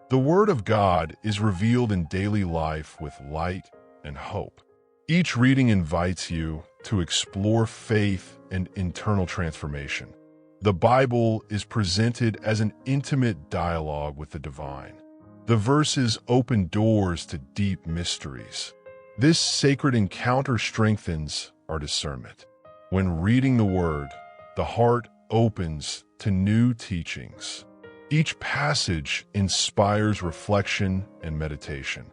The Word of God is revealed in daily life with light and hope. Each reading invites you to explore faith and internal transformation. The Bible is presented as an intimate dialogue with the divine. The verses open doors to deep mysteries. This sacred encounter strengthens our discernment. When reading the Word, the heart opens to new teachings. Each passage inspires reflection and meditation.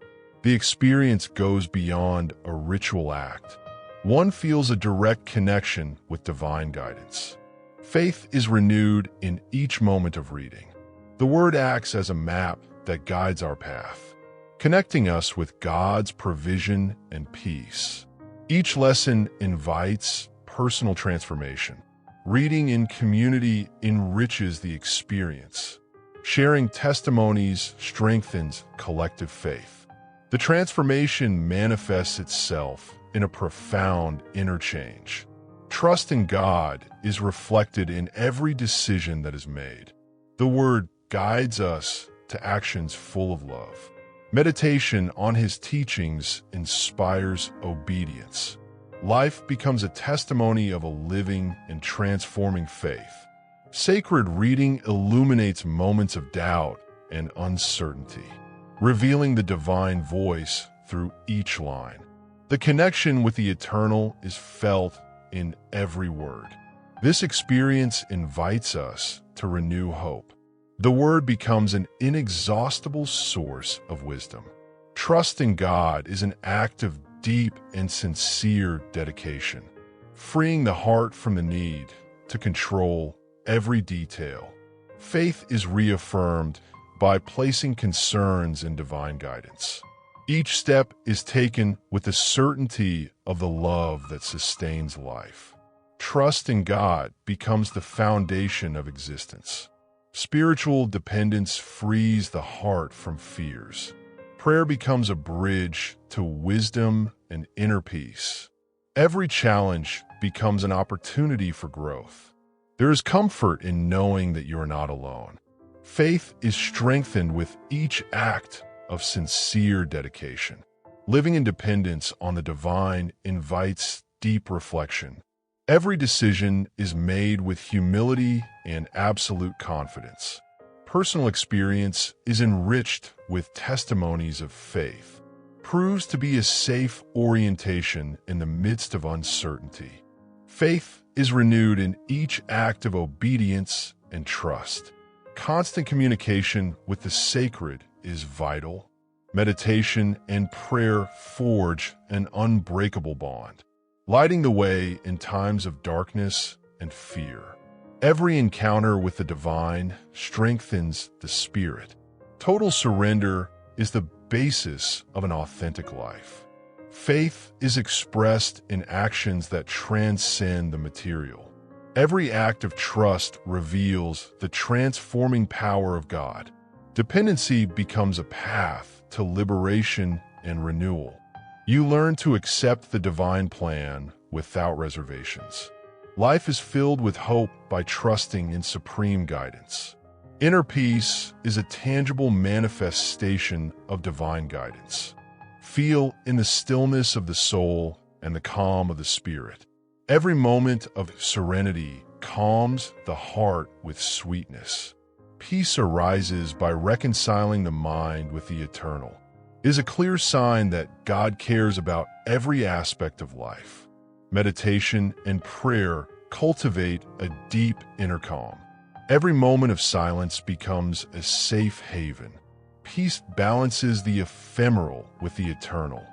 The experience goes beyond a ritual act. One feels a direct connection with divine guidance. Faith is renewed in each moment of reading. The Word acts as a map that guides our path, connecting us with God's provision and peace. Each lesson invites personal transformation. Reading in community enriches the experience. Sharing testimonies strengthens collective faith. The transformation manifests itself in a profound inner change. Trust in God is reflected in every decision that is made. The Word guides us to actions full of love. Meditation on His teachings inspires obedience. Life becomes a testimony of a living and transforming faith. Sacred reading illuminates moments of doubt and uncertainty, revealing the divine voice through each line. The connection with the eternal is felt in every word. This experience invites us to renew hope. The Word becomes an inexhaustible source of wisdom. Trust in God is an act of deep and sincere dedication, freeing the heart from the need to control every detail. Faith is reaffirmed by placing concerns in divine guidance. Each step is taken with the certainty of the love that sustains life. Trust in God becomes the foundation of existence. Spiritual dependence frees the heart from fears. Prayer becomes a bridge to wisdom and inner peace. Every challenge becomes an opportunity for growth. There is comfort in knowing that you are not alone. Faith is strengthened with each act of sincere dedication. Living in dependence on the divine invites deep reflection. Every decision is made with humility and absolute confidence. Personal experience is enriched with testimonies of faith, proves to be a safe orientation in the midst of uncertainty. Faith is renewed in each act of obedience and trust. Constant communication with the sacred is vital. Meditation and prayer forge an unbreakable bond, lighting the way in times of darkness and fear. Every encounter with the divine strengthens the spirit. Total surrender is the basis of an authentic life. Faith is expressed in actions that transcend the material. Every act of trust reveals the transforming power of God. Dependency becomes a path to liberation and renewal. You learn to accept the divine plan without reservations. Life is filled with hope by trusting in supreme guidance. Inner peace is a tangible manifestation of divine guidance. Feel in the stillness of the soul and the calm of the spirit. Every moment of serenity calms the heart with sweetness. Peace arises by reconciling the mind with the eternal. It is a clear sign that God cares about every aspect of life. Meditation and prayer cultivate a deep inner calm. Every moment of silence becomes a safe haven. Peace balances the ephemeral with the eternal.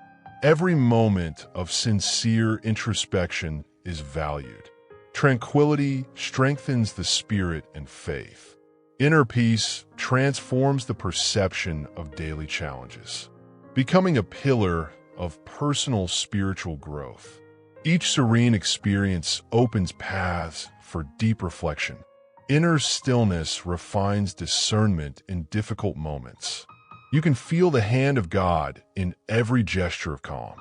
Every moment of sincere introspection is valued. Tranquility strengthens the spirit and faith. Inner peace transforms the perception of daily challenges, becoming a pillar of personal spiritual growth. Each serene experience opens paths for deep reflection. Inner stillness refines discernment in difficult moments. You can feel the hand of God in every gesture of calm.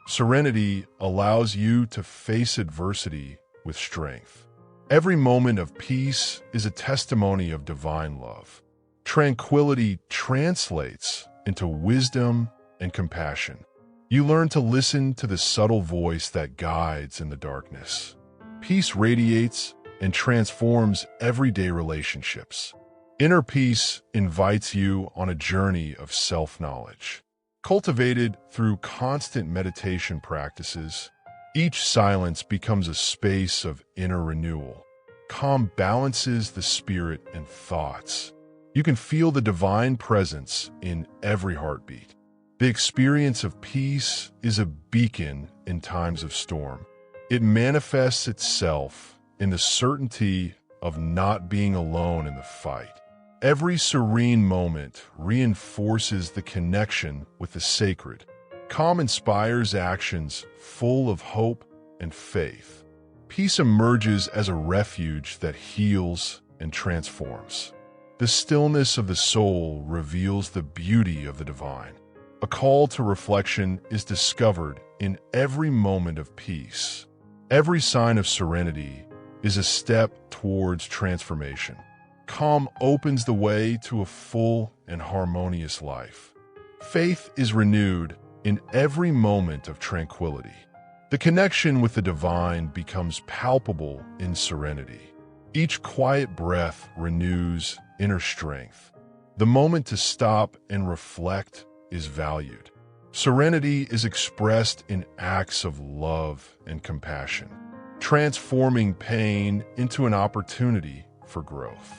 Serenity allows you to face adversity with strength. Every moment of peace is a testimony of divine love. Tranquility translates into wisdom and compassion. You learn to listen to the subtle voice that guides in the darkness. Peace radiates and transforms everyday relationships. Inner peace invites you on a journey of self-knowledge. Cultivated through constant meditation practices, each silence becomes a space of inner renewal. Calm balances the spirit and thoughts. You can feel the divine presence in every heartbeat. The experience of peace is a beacon in times of storm. It manifests itself in the certainty of not being alone in the fight. Every serene moment reinforces the connection with the sacred. Calm inspires actions full of hope and faith. Peace emerges as a refuge that heals and transforms. The stillness of the soul reveals the beauty of the divine. A call to reflection is discovered in every moment of peace. Every sign of serenity is a step towards transformation. Calm opens the way to a full and harmonious life. Faith is renewed in every moment of tranquility. The connection with the divine becomes palpable in serenity. Each quiet breath renews inner strength. The moment to stop and reflect is valued. Serenity is expressed in acts of love and compassion, transforming pain into an opportunity for growth.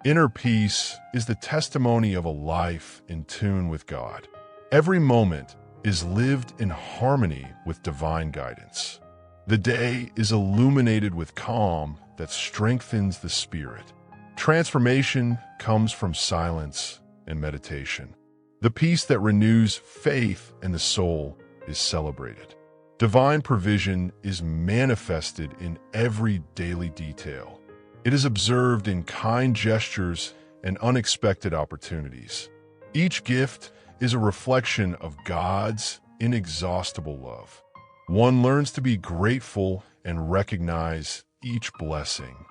Inner peace is the testimony of a life in tune with God. Every moment is lived in harmony with divine guidance. The day is illuminated with calm that strengthens the spirit. Transformation comes from silence and meditation. The peace that renews faith in the soul is celebrated. Divine provision is manifested in every daily detail. It is observed in kind gestures and unexpected opportunities. Each gift is a reflection of God's inexhaustible love. One learns to be grateful and recognize each blessing.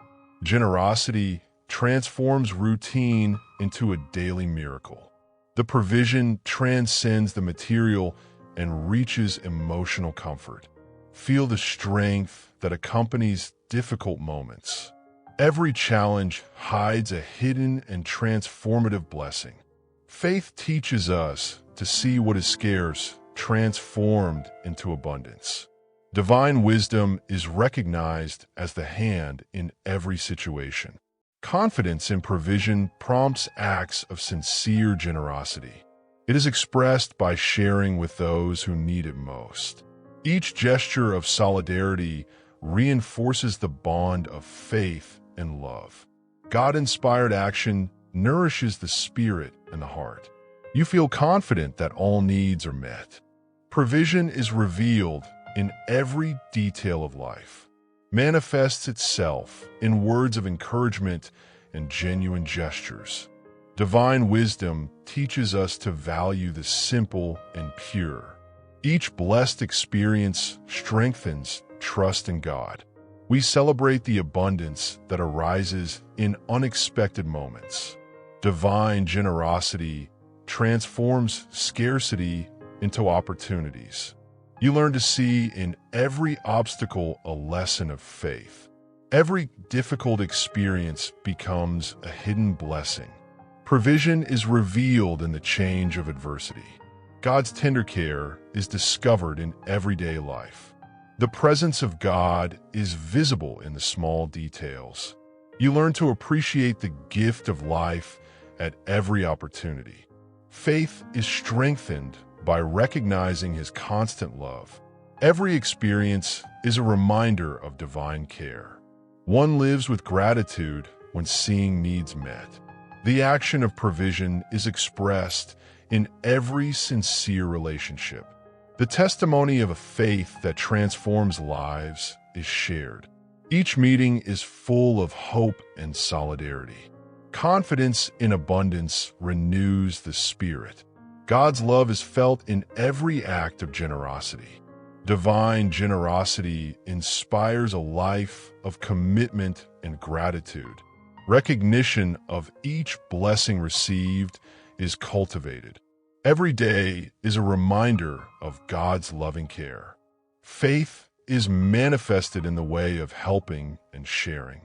Generosity transforms routine into a daily miracle. The provision transcends the material and reaches emotional comfort. Feel the strength that accompanies difficult moments. Every challenge hides a hidden and transformative blessing. Faith teaches us to see what is scarce transformed into abundance. Divine wisdom is recognized as the hand in every situation. Confidence in provision prompts acts of sincere generosity. It is expressed by sharing with those who need it most. Each gesture of solidarity reinforces the bond of faith and love. God-inspired action nourishes the spirit and the heart. You feel confident that all needs are met. Provision is revealed in every detail of life, manifests itself in words of encouragement and genuine gestures. Divine wisdom teaches us to value the simple and pure. Each blessed experience strengthens trust in God. We celebrate the abundance that arises in unexpected moments. Divine generosity transforms scarcity into opportunities. You learn to see in every obstacle a lesson of faith. Every difficult experience becomes a hidden blessing. Provision is revealed in the change of adversity. God's tender care is discovered in everyday life. The presence of God is visible in the small details. You learn to appreciate the gift of life at every opportunity. Faith is strengthened by recognizing His constant love. Every experience is a reminder of divine care. One lives with gratitude when seeing needs met. The action of provision is expressed in every sincere relationship. The testimony of a faith that transforms lives is shared. Each meeting is full of hope and solidarity. Confidence in abundance renews the spirit. God's love is felt in every act of generosity. Divine generosity inspires a life of commitment and gratitude. Recognition of each blessing received is cultivated. Every day is a reminder of God's loving care. Faith is manifested in the way of helping and sharing.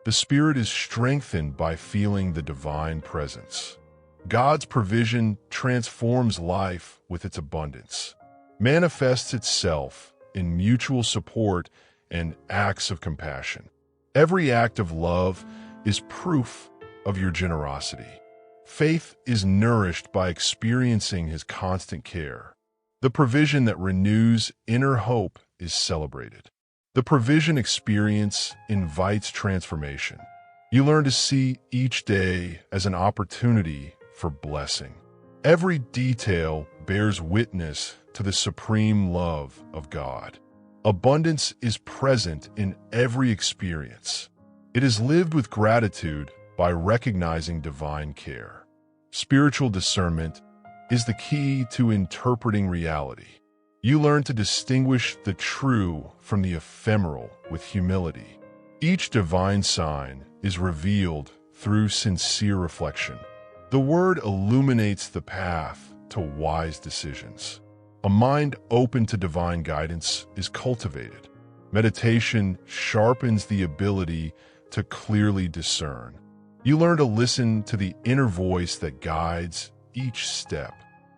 The spirit is strengthened by feeling the divine presence. God's provision transforms life with its abundance, manifests itself in mutual support and acts of compassion. Every act of love is proof of your generosity. Faith is nourished by experiencing His constant care. The provision that renews inner hope is celebrated. The provision experience invites transformation. You learn to see each day as an opportunity for blessing. Every detail bears witness to the supreme love of God. Abundance is present in every experience. It is lived with gratitude by recognizing divine care. Spiritual discernment is the key to interpreting reality. You learn to distinguish the true from the ephemeral with humility. Each divine sign is revealed through sincere reflection. The Word illuminates the path to wise decisions. A mind open to divine guidance is cultivated. Meditation sharpens the ability to clearly discern. You learn to listen to the inner voice that guides each step.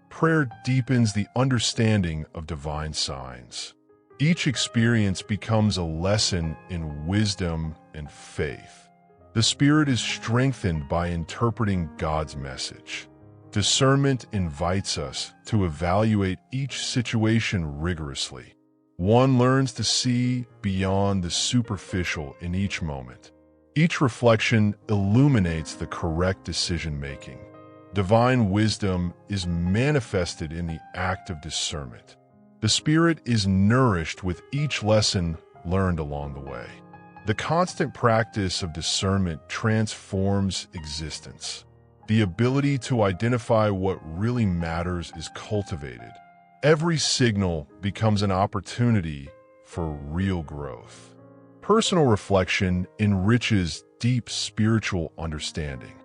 Prayer deepens the understanding of divine signs. Each experience becomes a lesson in wisdom and faith. The spirit is strengthened by interpreting God's message. Discernment invites us to evaluate each situation rigorously. One learns to see beyond the superficial in each moment. Each reflection illuminates the correct decision-making. Divine wisdom is manifested in the act of discernment. The spirit is nourished with each lesson learned along the way. The constant practice of discernment transforms existence. The ability to identify what really matters is cultivated. Every signal becomes an opportunity for real growth. Personal reflection enriches deep spiritual understanding.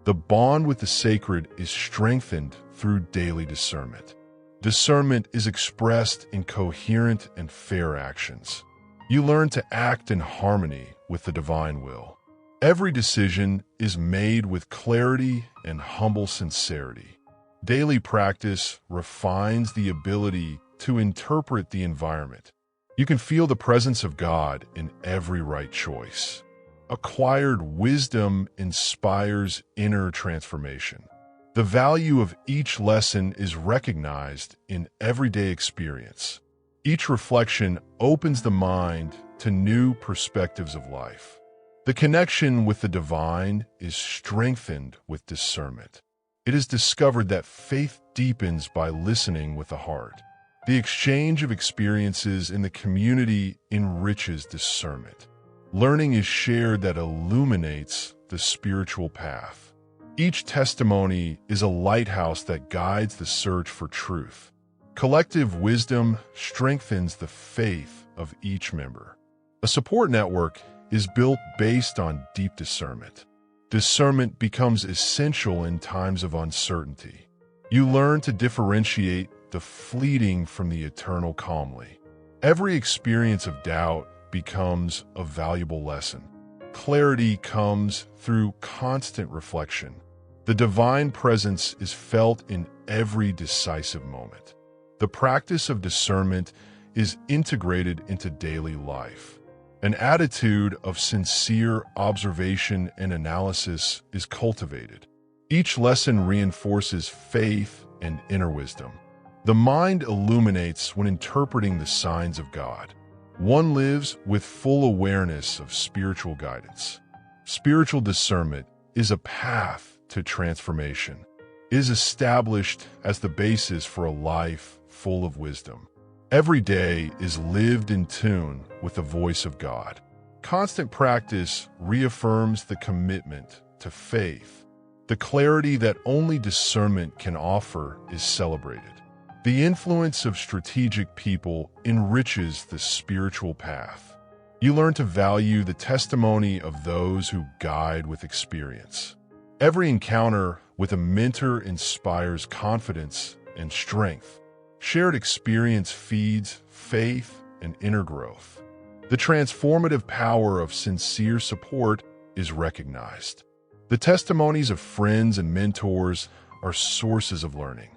The bond with the sacred is strengthened through daily discernment. Discernment is expressed in coherent and fair actions. You learn to act in harmony with the divine will. Every decision is made with clarity and humble sincerity. Daily practice refines the ability to interpret the environment. You can feel the presence of God in every right choice. Acquired wisdom inspires inner transformation. The value of each lesson is recognized in everyday experience. Each reflection opens the mind to new perspectives of life. The connection with the divine is strengthened with discernment. It is discovered that faith deepens by listening with the heart. The exchange of experiences in the community enriches discernment. Learning is shared that illuminates the spiritual path. Each testimony is a lighthouse that guides the search for truth. Collective wisdom strengthens the faith of each member. A support network is built based on deep discernment. Discernment becomes essential in times of uncertainty. You learn to differentiate the fleeting from the eternal calmly. Every experience of doubt becomes a valuable lesson. Clarity comes through constant reflection. The divine presence is felt in every decisive moment. The practice of discernment is integrated into daily life. An attitude of sincere observation and analysis is cultivated. Each lesson reinforces faith and inner wisdom. The mind illuminates when interpreting the signs of God. One lives with full awareness of spiritual guidance. Spiritual discernment is a path to transformation. It is established as the basis for a life full of wisdom. Every day is lived in tune with the voice of God. Constant practice reaffirms the commitment to faith. The clarity that only discernment can offer is celebrated. The influence of strategic people enriches the spiritual path. You learn to value the testimony of those who guide with experience. Every encounter with a mentor inspires confidence and strength. Shared experience feeds faith and inner growth. The transformative power of sincere support is recognized. The testimonies of friends and mentors are sources of learning.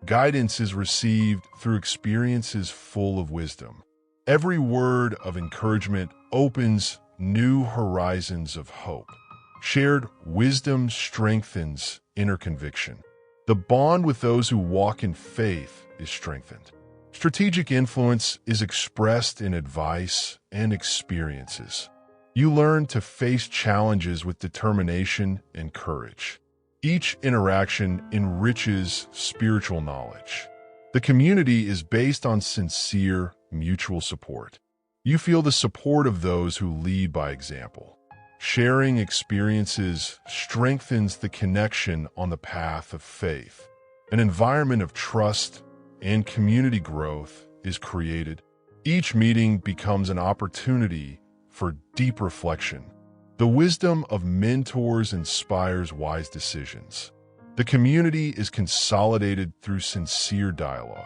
Guidance is received through experiences full of wisdom. Every word of encouragement opens new horizons of hope. Shared wisdom strengthens inner conviction. The bond with those who walk in faith is strengthened. Strategic influence is expressed in advice and experiences. You learn to face challenges with determination and courage. Each interaction enriches spiritual knowledge. The community is based on sincere, mutual support. You feel the support of those who lead by example. Sharing experiences strengthens the connection on the path of faith. An environment of trust and community growth is created. Each meeting becomes an opportunity for deep reflection. The wisdom of mentors inspires wise decisions. The community is consolidated through sincere dialogue.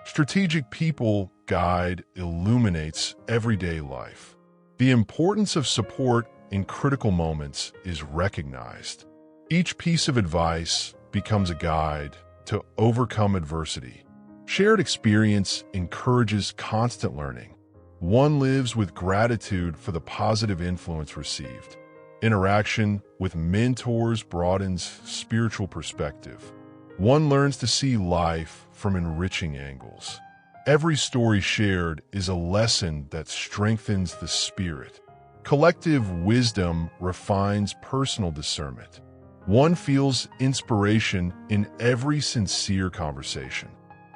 Strategic people guide illuminates everyday life. The importance of support in critical moments is recognized. Each piece of advice becomes a guide to overcome adversity. Shared experience encourages constant learning. One lives with gratitude for the positive influence received. Interaction with mentors broadens spiritual perspective. One learns to see life from enriching angles. Every story shared is a lesson that strengthens the spirit. Collective wisdom refines personal discernment. One feels inspiration in every sincere conversation.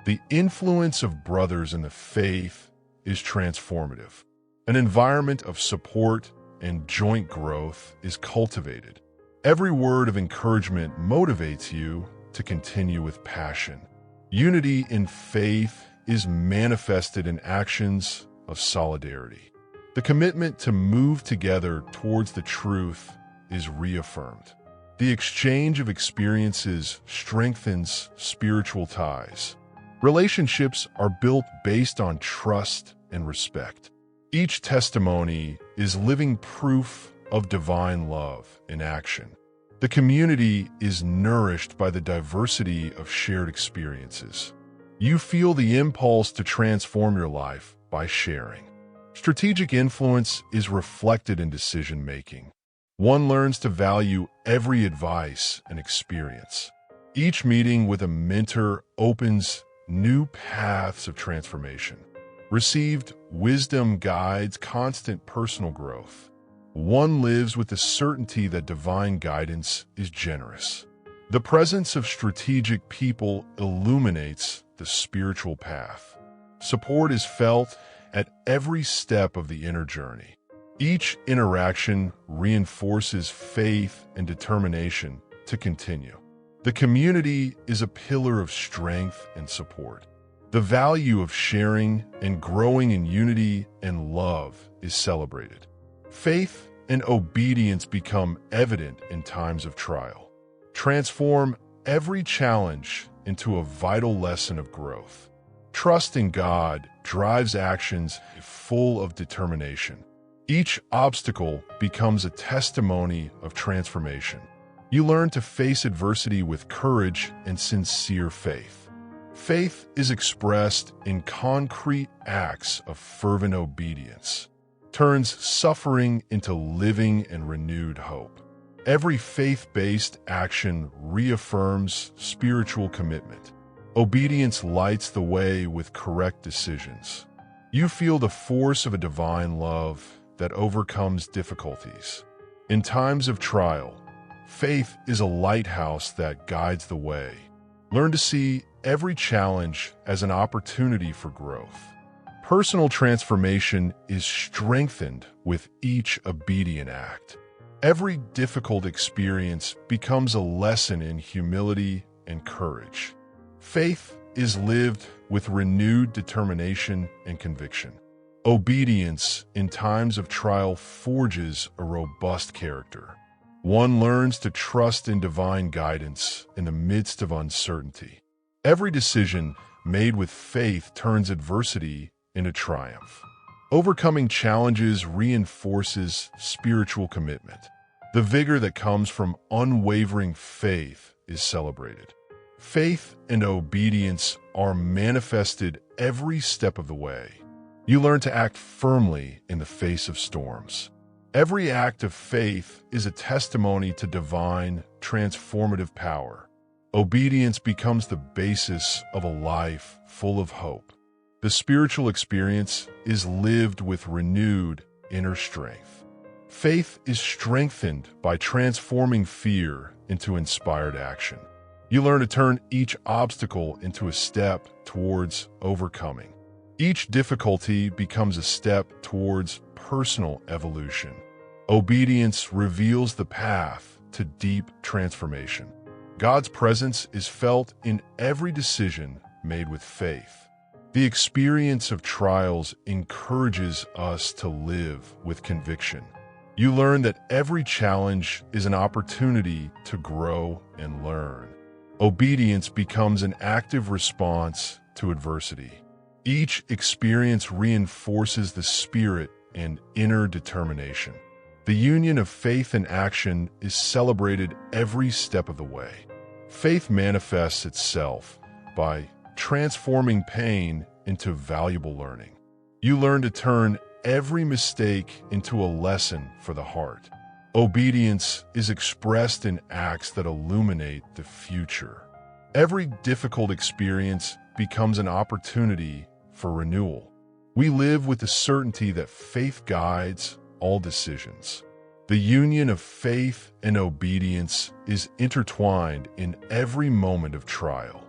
The influence of brothers in the faith is transformative. An environment of support and joint growth is cultivated. Every word of encouragement motivates you to continue with passion. Unity in faith is manifested in actions of solidarity. The commitment to move together towards the truth is reaffirmed. The exchange of experiences strengthens spiritual ties. Relationships are built based on trust and respect. Each testimony is living proof of divine love in action. The community is nourished by the diversity of shared experiences. You feel the impulse to transform your life by sharing. Strategic influence is reflected in decision-making. One learns to value every advice and experience. Each meeting with a mentor opens new paths of transformation. Received wisdom guides constant personal growth. One lives with the certainty that divine guidance is generous. The presence of strategic people illuminates the spiritual path. Support is felt at every step of the inner journey. Each interaction reinforces faith and determination to continue. The community is a pillar of strength and support. The value of sharing and growing in unity and love is celebrated. Faith and obedience become evident in times of trial. Transform every challenge into a vital lesson of growth. Trust in God drives actions full of determination. Each obstacle becomes a testimony of transformation. You learn to face adversity with courage and sincere faith. Faith is expressed in concrete acts of fervent obedience, turns suffering into living and renewed hope. Every faith-based action reaffirms spiritual commitment. Obedience lights the way with correct decisions. You feel the force of a divine love that overcomes difficulties. In times of trial, faith is a lighthouse that guides the way. Learn to see every challenge as an opportunity for growth. Personal transformation is strengthened with each obedient act. Every difficult experience becomes a lesson in humility and courage. Faith is lived with renewed determination and conviction. Obedience in times of trial forges a robust character. One learns to trust in divine guidance in the midst of uncertainty. Every decision made with faith turns adversity into triumph. Overcoming challenges reinforces spiritual commitment. The vigor that comes from unwavering faith is celebrated. Faith and obedience are manifested every step of the way. You learn to act firmly in the face of storms. Every act of faith is a testimony to divine, transformative power. Obedience becomes the basis of a life full of hope. The spiritual experience is lived with renewed inner strength. Faith is strengthened by transforming fear into inspired action. You learn to turn each obstacle into a step towards overcoming. Each difficulty becomes a step towards personal evolution. Obedience reveals the path to deep transformation. God's presence is felt in every decision made with faith. The experience of trials encourages us to live with conviction. You learn that every challenge is an opportunity to grow and learn. Obedience becomes an active response to adversity. Each experience reinforces the spirit and inner determination. The union of faith and action is celebrated every step of the way. Faith manifests itself by transforming pain into valuable learning. You learn to turn every mistake into a lesson for the heart. Obedience is expressed in acts that illuminate the future. Every difficult experience becomes an opportunity for renewal. We live with the certainty that faith guides all decisions. The union of faith and obedience is intertwined in every moment of trial.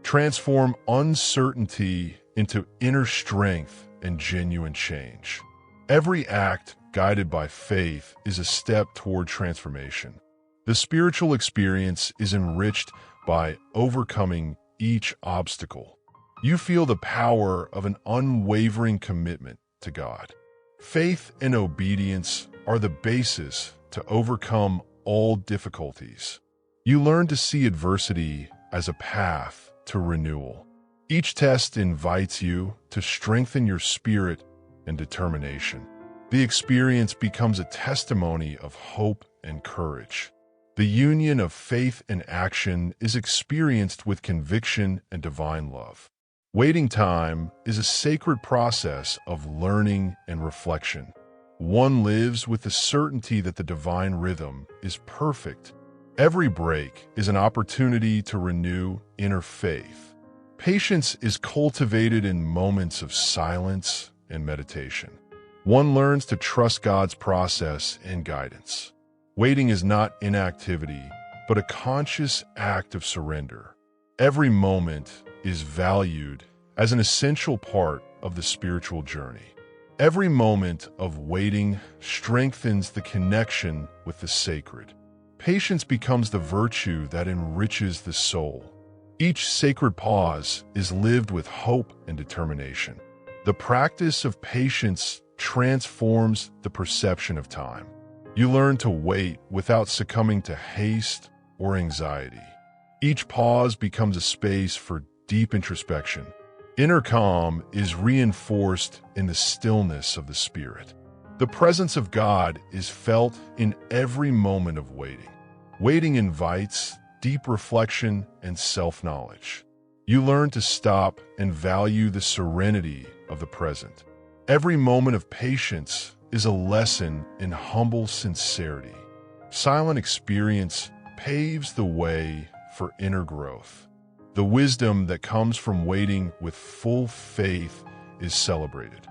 Transform uncertainty into inner strength and genuine change. Every act guided by faith is a step toward transformation. The spiritual experience is enriched by overcoming each obstacle. You feel the power of an unwavering commitment to God. Faith and obedience are the basis to overcome all difficulties. You learn to see adversity as a path to renewal. Each test invites you to strengthen your spirit and determination. The experience becomes a testimony of hope and courage. The union of faith and action is experienced with conviction and divine love. Waiting time is a sacred process of learning and reflection. One lives with the certainty that the divine rhythm is perfect. Every break is an opportunity to renew inner faith. Patience is cultivated in moments of silence and meditation. One learns to trust God's process and guidance. Waiting is not inactivity, but a conscious act of surrender. Every moment is valued as an essential part of the spiritual journey. Every moment of waiting strengthens the connection with the sacred. Patience becomes the virtue that enriches the soul. Each sacred pause is lived with hope and determination. The practice of patience transforms the perception of time. You learn to wait without succumbing to haste or anxiety. Each pause becomes a space for deep introspection. Inner calm is reinforced in the stillness of the spirit. The presence of God is felt in every moment of waiting. Waiting invites deep reflection and self-knowledge. You learn to stop and value the serenity of the present. Every moment of patience is a lesson in humble sincerity. Silent experience paves the way for inner growth. The wisdom that comes from waiting with full faith is celebrated.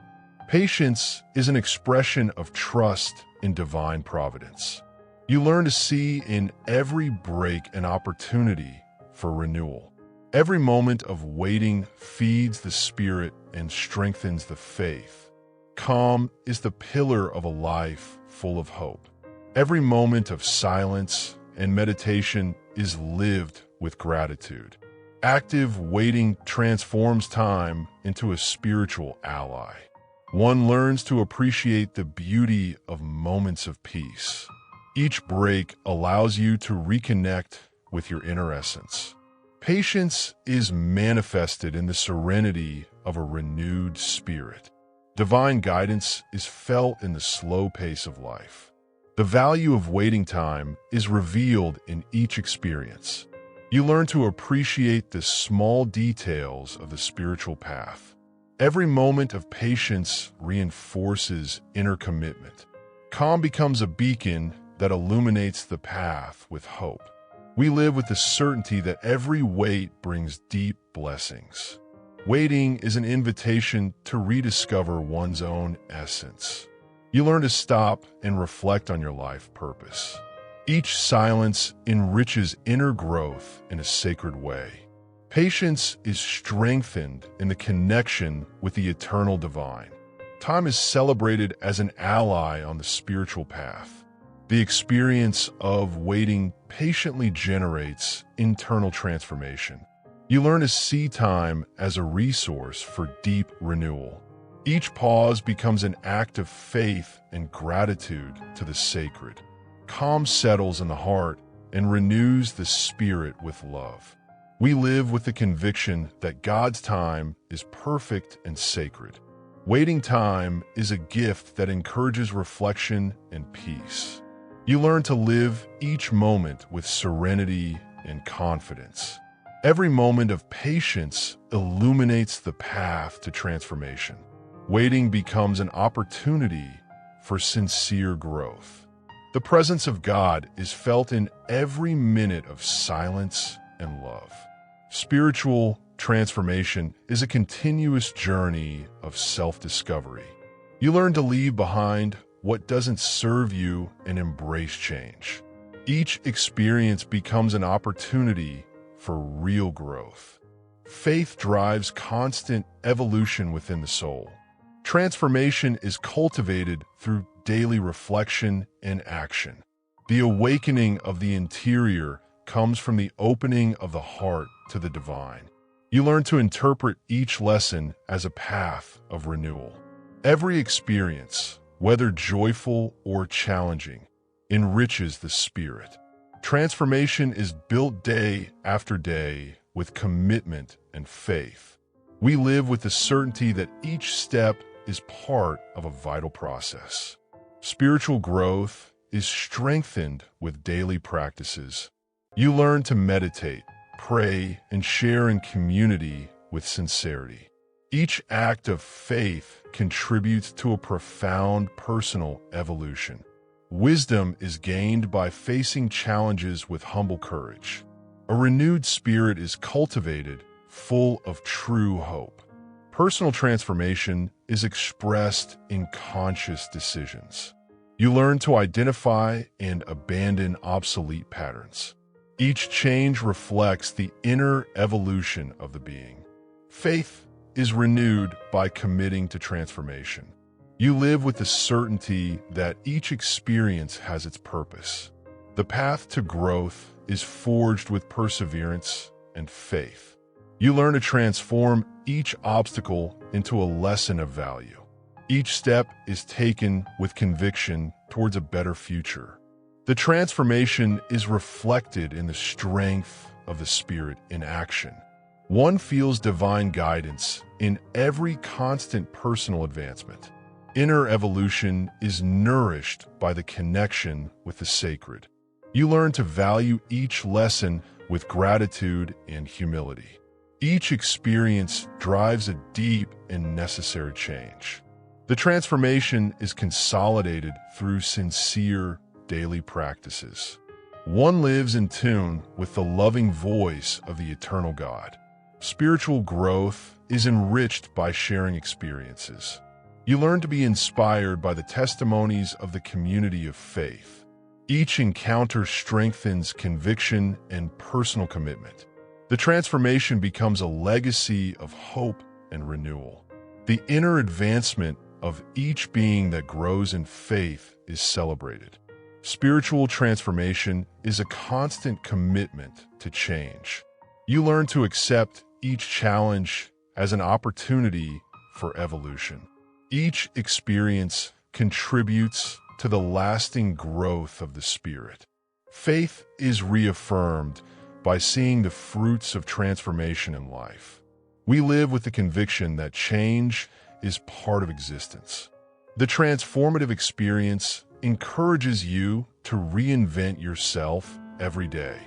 Patience is an expression of trust in divine providence. You learn to see in every break an opportunity for renewal. Every moment of waiting feeds the spirit and strengthens the faith. Calm is the pillar of a life full of hope. Every moment of silence and meditation is lived with gratitude. Active waiting transforms time into a spiritual ally. One learns to appreciate the beauty of moments of peace. Each break allows you to reconnect with your inner essence. Patience is manifested in the serenity of a renewed spirit. Divine guidance is felt in the slow pace of life. The value of waiting time is revealed in each experience. You learn to appreciate the small details of the spiritual path. Every moment of patience reinforces inner commitment. Calm becomes a beacon that illuminates the path with hope. We live with the certainty that every wait brings deep blessings. Waiting is an invitation to rediscover one's own essence. You learn to stop and reflect on your life purpose. Each silence enriches inner growth in a sacred way. Patience is strengthened in the connection with the eternal divine. Time is celebrated as an ally on the spiritual path. The experience of waiting patiently generates internal transformation. You learn to see time as a resource for deep renewal. Each pause becomes an act of faith and gratitude to the sacred. Calm settles in the heart and renews the spirit with love. We live with the conviction that God's time is perfect and sacred. Waiting time is a gift that encourages reflection and peace. You learn to live each moment with serenity and confidence. Every moment of patience illuminates the path to transformation. Waiting becomes an opportunity for sincere growth. The presence of God is felt in every minute of silence and love. Spiritual transformation is a continuous journey of self-discovery. You learn to leave behind what doesn't serve you and embrace change. Each experience becomes an opportunity for real growth. Faith drives constant evolution within the soul. Transformation is cultivated through daily reflection and action. The awakening of the interior comes from the opening of the heart to the divine. You learn to interpret each lesson as a path of renewal. Every experience, whether joyful or challenging, enriches the spirit. Transformation is built day after day with commitment and faith. We live with the certainty that each step is part of a vital process. Spiritual growth is strengthened with daily practices. You learn to meditate, pray, and share in community with sincerity. Each act of faith contributes to a profound personal evolution. Wisdom is gained by facing challenges with humble courage. A renewed spirit is cultivated, full of true hope. Personal transformation is expressed in conscious decisions. You learn to identify and abandon obsolete patterns. Each change reflects the inner evolution of the being. Faith is renewed by committing to transformation. You live with the certainty that each experience has its purpose. The path to growth is forged with perseverance and faith. You learn to transform each obstacle into a lesson of value. Each step is taken with conviction towards a better future. The transformation is reflected in the strength of the spirit in action. One feels divine guidance in every constant personal advancement. Inner evolution is nourished by the connection with the sacred. You learn to value each lesson with gratitude and humility. Each experience drives a deep and necessary change. The transformation is consolidated through sincere daily practices. One lives in tune with the loving voice of the eternal God. Spiritual growth is enriched by sharing experiences. You learn to be inspired by the testimonies of the community of faith. Each encounter strengthens conviction and personal commitment. The transformation becomes a legacy of hope and renewal. The inner advancement of each being that grows in faith is celebrated. Spiritual transformation is a constant commitment to change. You learn to accept each challenge as an opportunity for evolution. Each experience contributes to the lasting growth of the spirit. Faith is reaffirmed by seeing the fruits of transformation in life. We live with the conviction that change is part of existence. The transformative experience encourages you to reinvent yourself every day.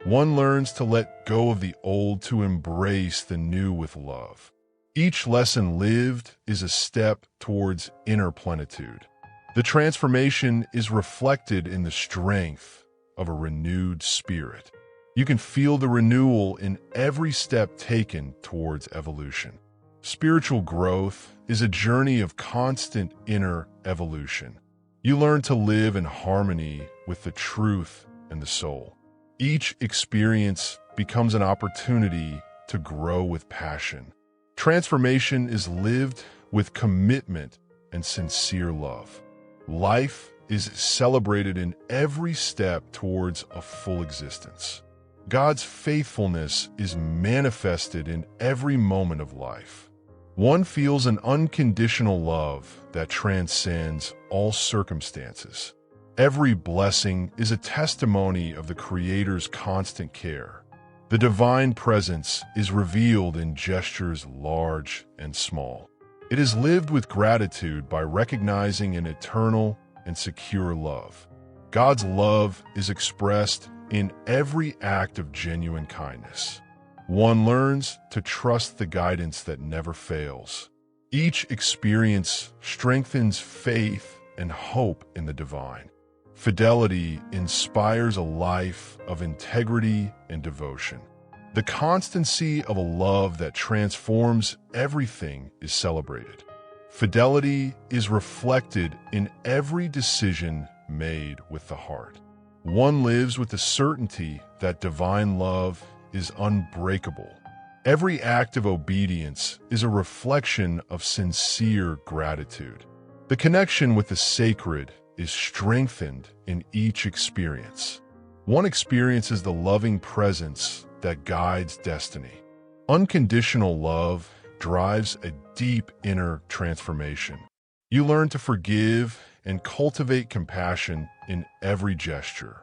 One learns to let go of the old to embrace the new with love. Each lesson lived is a step towards inner plenitude. The transformation is reflected in the strength of a renewed spirit. You can feel the renewal in every step taken towards evolution. Spiritual growth is a journey of constant inner evolution. You learn to live in harmony with the truth and the soul. Each experience becomes an opportunity to grow with passion. Transformation is lived with commitment and sincere love. Life is celebrated in every step towards a full existence. God's faithfulness is manifested in every moment of life. One feels an unconditional love that transcends all circumstances. Every blessing is a testimony of the Creator's constant care. The divine presence is revealed in gestures large and small. It is lived with gratitude by recognizing an eternal and secure love. God's love is expressed in every act of genuine kindness. One learns to trust the guidance that never fails. Each experience strengthens faith and hope in the divine. Fidelity inspires a life of integrity and devotion. The constancy of a love that transforms everything is celebrated. Fidelity is reflected in every decision made with the heart. One lives with the certainty that divine love is unbreakable. Every act of obedience is a reflection of sincere gratitude. The connection with the sacred is strengthened in each experience. One experiences the loving presence that guides destiny. Unconditional love drives a deep inner transformation. You learn to forgive and cultivate compassion in every gesture.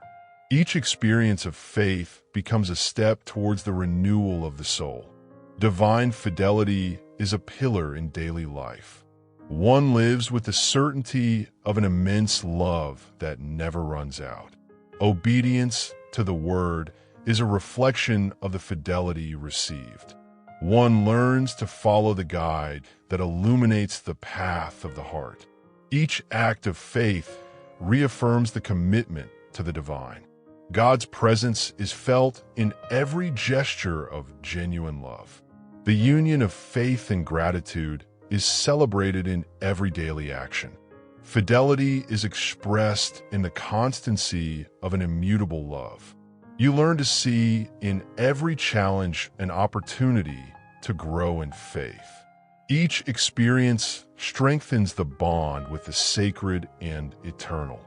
Each experience of faith becomes a step towards the renewal of the soul. Divine fidelity is a pillar in daily life. One lives with the certainty of an immense love that never runs out. Obedience to the word is a reflection of the fidelity received. One learns to follow the guide that illuminates the path of the heart. Each act of faith reaffirms the commitment to the divine. God's presence is felt in every gesture of genuine love. The union of faith and gratitude is celebrated in every daily action. Fidelity is expressed in the constancy of an immutable love. You learn to see in every challenge an opportunity to grow in faith. Each experience strengthens the bond with the sacred and eternal.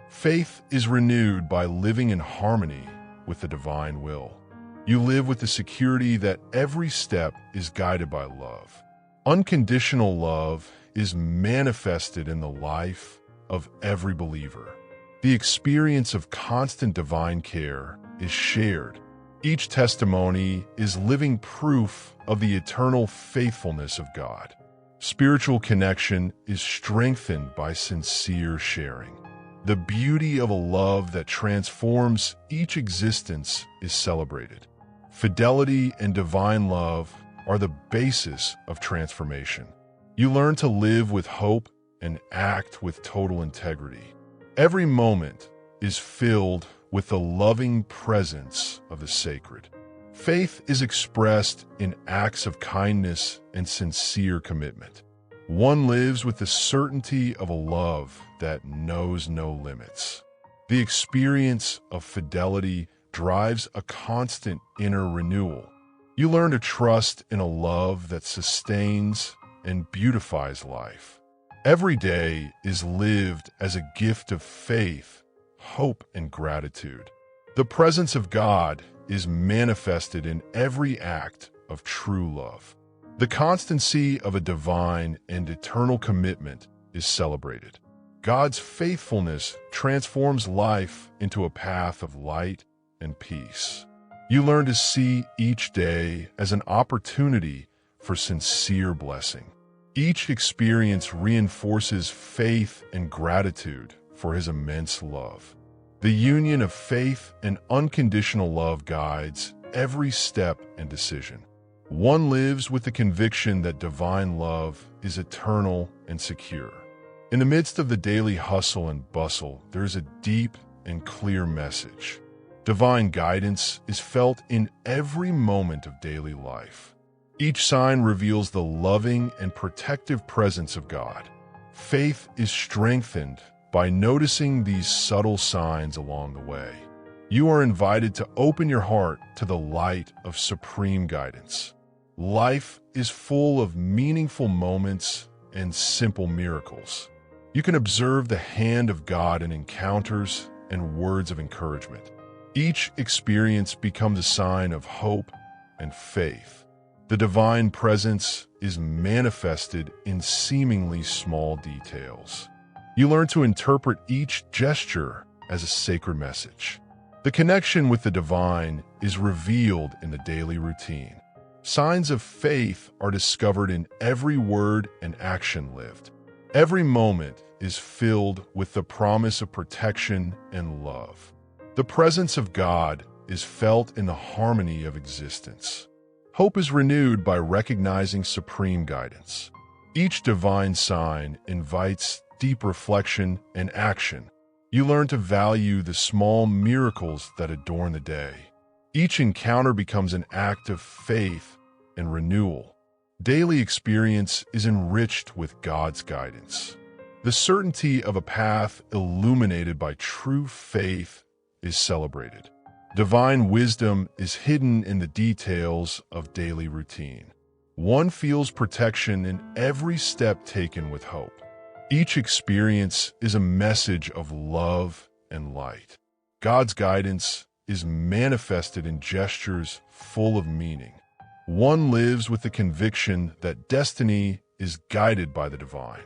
Faith is renewed by living in harmony with the divine will. You live with the security that every step is guided by love. Unconditional love is manifested in the life of every believer. The experience of constant divine care is shared. Each testimony is living proof of the eternal faithfulness of God. Spiritual connection is strengthened by sincere sharing. The beauty of a love that transforms each existence is celebrated. Fidelity and divine love are the basis of transformation. You learn to live with hope and act with total integrity. Every moment is filled with the loving presence of the sacred. Faith is expressed in acts of kindness and sincere commitment. One lives with the certainty of a love that knows no limits. The experience of fidelity drives a constant inner renewal. You learn to trust in a love that sustains and beautifies life. Every day is lived as a gift of faith, hope, and gratitude. The presence of God is manifested in every act of true love. The constancy of a divine and eternal commitment is celebrated. God's faithfulness transforms life into a path of light and peace. You learn to see each day as an opportunity for sincere blessing. Each experience reinforces faith and gratitude for His immense love. The union of faith and unconditional love guides every step and decision. One lives with the conviction that divine love is eternal and secure. In the midst of the daily hustle and bustle, there is a deep and clear message. Divine guidance is felt in every moment of daily life. Each sign reveals the loving and protective presence of God. Faith is strengthened by noticing these subtle signs along the way. You are invited to open your heart to the light of supreme guidance. Life is full of meaningful moments and simple miracles. You can observe the hand of God in encounters and words of encouragement. Each experience becomes a sign of hope and faith. The divine presence is manifested in seemingly small details. You learn to interpret each gesture as a sacred message. The connection with the divine is revealed in the daily routine. Signs of faith are discovered in every word and action lived. Every moment is filled with the promise of protection and love. The presence of God is felt in the harmony of existence. Hope is renewed by recognizing supreme guidance. Each divine sign invites deep reflection and action. You learn to value the small miracles that adorn the day. Each encounter becomes an act of faith and renewal. Daily experience is enriched with God's guidance. The certainty of a path illuminated by true faith is celebrated. Divine wisdom is hidden in the details of daily routine. One feels protection in every step taken with hope. Each experience is a message of love and light. God's guidance is manifested in gestures full of meaning. One lives with the conviction that destiny is guided by the divine.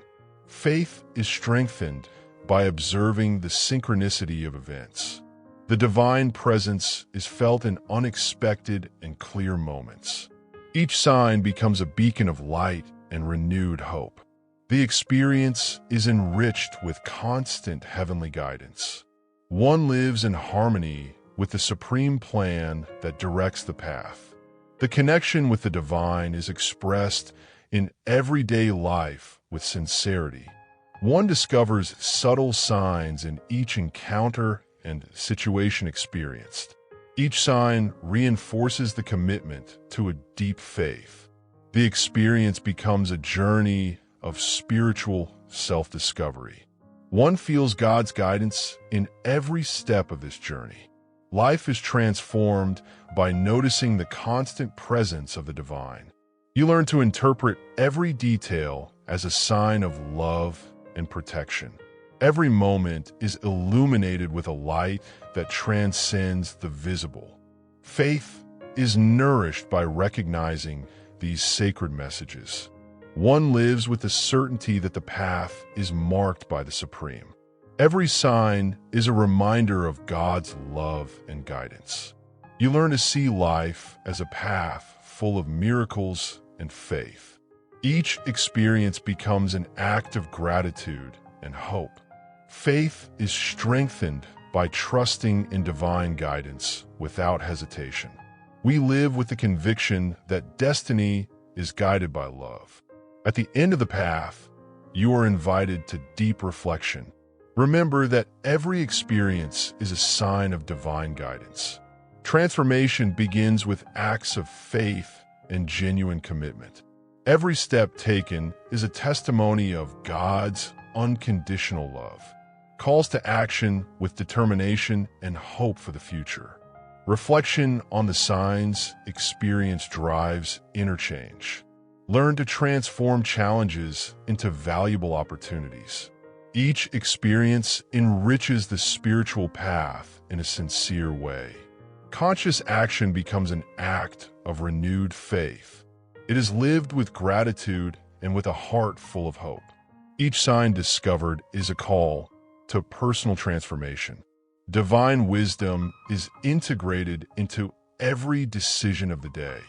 Faith is strengthened by observing the synchronicity of events. The divine presence is felt in unexpected and clear moments. Each sign becomes a beacon of light and renewed hope. The experience is enriched with constant heavenly guidance. One lives in harmony with the supreme plan that directs the path. The connection with the divine is expressed in everyday life with sincerity. One discovers subtle signs in each encounter and situation experienced. Each sign reinforces the commitment to a deep faith. The experience becomes a journey of spiritual self-discovery. One feels God's guidance in every step of this journey. Life is transformed by noticing the constant presence of the divine. You learn to interpret every detail as a sign of love and protection. Every moment is illuminated with a light that transcends the visible. Faith is nourished by recognizing these sacred messages. One lives with the certainty that the path is marked by the Supreme. Every sign is a reminder of God's love and guidance. You learn to see life as a path full of miracles and faith. Each experience becomes an act of gratitude and hope. Faith is strengthened by trusting in divine guidance without hesitation. We live with the conviction that destiny is guided by love. At the end of the path, you are invited to deep reflection. Remember that every experience is a sign of divine guidance. Transformation begins with acts of faith and genuine commitment. Every step taken is a testimony of God's unconditional love. Calls to action with determination and hope for the future. Reflection on the signs experience drives interchange. Learn to transform challenges into valuable opportunities. Each experience enriches the spiritual path in a sincere way. Conscious action becomes an act of renewed faith. It is lived with gratitude and with a heart full of hope. Each sign discovered is a call to personal transformation. Divine wisdom is integrated into every decision of the day.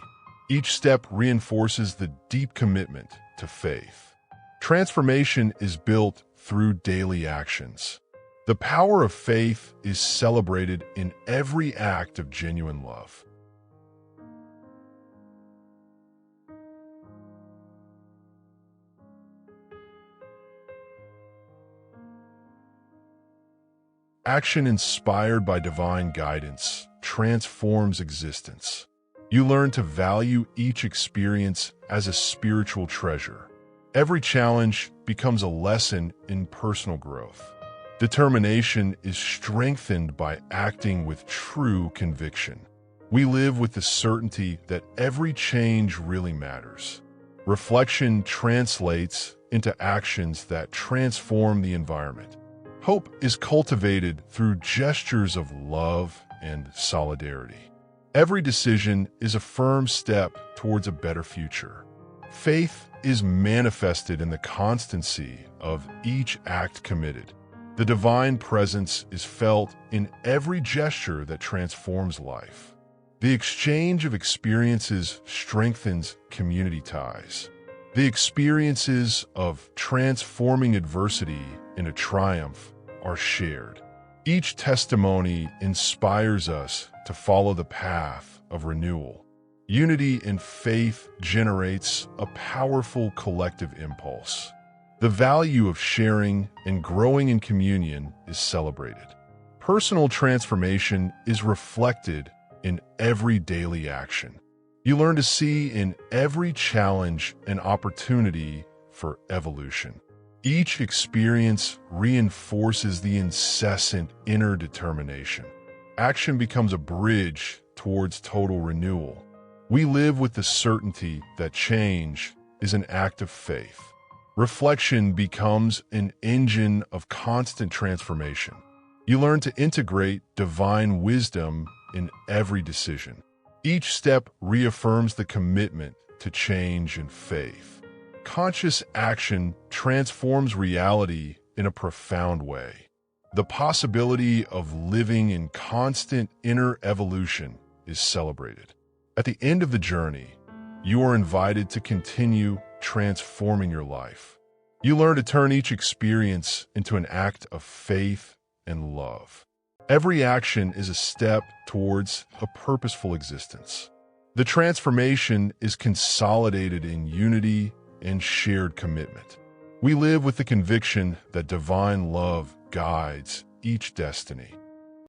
Each step reinforces the deep commitment to faith. Transformation is built through daily actions. The power of faith is celebrated in every act of genuine love. Action inspired by divine guidance transforms existence. You learn to value each experience as a spiritual treasure. Every challenge becomes a lesson in personal growth. Determination is strengthened by acting with true conviction. We live with the certainty that every change really matters. Reflection translates into actions that transform the environment. Hope is cultivated through gestures of love and solidarity. Every decision is a firm step towards a better future. Faith is manifested in the constancy of each act committed. The divine presence is felt in every gesture that transforms life. The exchange of experiences strengthens community ties. The experiences of transforming adversity into triumph are shared. Each testimony inspires us to follow the path of renewal. Unity in faith generates a powerful collective impulse. The value of sharing and growing in communion is celebrated. Personal transformation is reflected in every daily action. You learn to see in every challenge an opportunity for evolution. Each experience reinforces the incessant inner determination. Action becomes a bridge towards total renewal. We live with the certainty that change is an act of faith. Reflection becomes an engine of constant transformation. You learn to integrate divine wisdom in every decision. Each step reaffirms the commitment to change and faith. Conscious action transforms reality in a profound way. The possibility of living in constant inner evolution is celebrated. At the end of the journey, you are invited to continue transforming your life. You learn to turn each experience into an act of faith and love. Every action is a step towards a purposeful existence. The transformation is consolidated in unity and shared commitment. We live with the conviction that divine love guides each destiny.